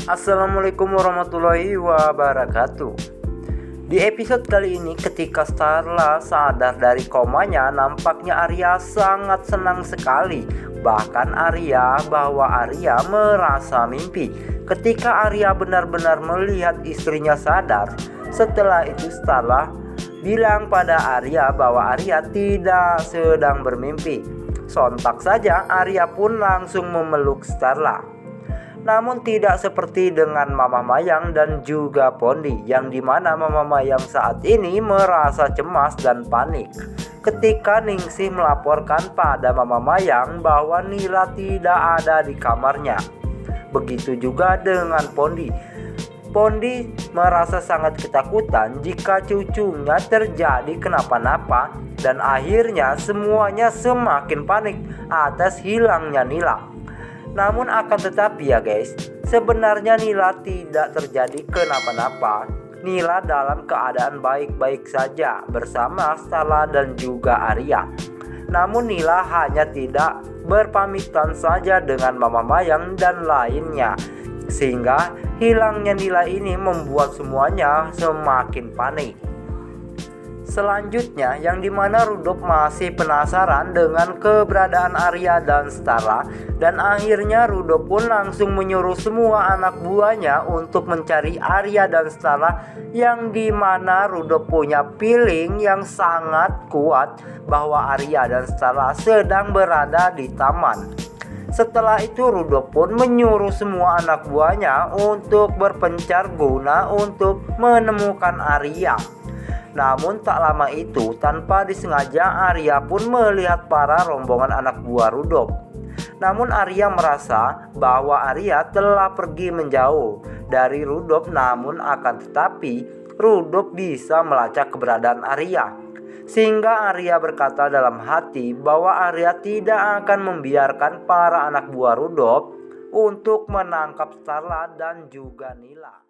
Assalamualaikum warahmatullahi wabarakatuh. Di episode kali ini, ketika Starla sadar dari komanya, nampaknya Arya sangat senang sekali. Bahkan bahwa Arya merasa mimpi. Ketika Arya benar-benar melihat istrinya sadar, setelah itu Starla bilang pada Arya bahwa Arya tidak sedang bermimpi. Sontak saja Arya pun langsung memeluk Starla. Namun tidak seperti dengan Mama Mayang dan juga Pondi, yang dimana Mama Mayang saat ini merasa cemas dan panik ketika Ningsih melaporkan pada Mama Mayang bahwa Nila tidak ada di kamarnya. Begitu juga dengan Pondi. Pondi merasa sangat ketakutan jika cucunya terjadi kenapa-napa, dan akhirnya semuanya semakin panik atas hilangnya Nila. Namun akan tetapi ya guys, sebenarnya Nila tidak terjadi kenapa-napa. Nila dalam keadaan baik-baik saja bersama Starla dan juga Arya. Namun Nila hanya tidak berpamitan saja dengan Mama Mayang dan lainnya, sehingga hilangnya Nila ini membuat semuanya semakin panik. Selanjutnya, yang dimana Rudolf masih penasaran dengan keberadaan Arya dan Starla, dan akhirnya Rudolf pun langsung menyuruh semua anak buahnya untuk mencari Arya dan Starla, yang dimana Rudolf punya feeling yang sangat kuat bahwa Arya dan Starla sedang berada di taman. Setelah itu Rudolf pun menyuruh semua anak buahnya untuk berpencar guna untuk menemukan Arya. Namun tak lama itu, tanpa disengaja Arya pun melihat para rombongan anak buah Rudolf. Namun Arya merasa bahwa Arya telah pergi menjauh dari Rudolf, namun akan tetapi Rudolf bisa melacak keberadaan Arya. Sehingga Arya berkata dalam hati bahwa Arya tidak akan membiarkan para anak buah Rudolf untuk menangkap Starla dan juga Nila.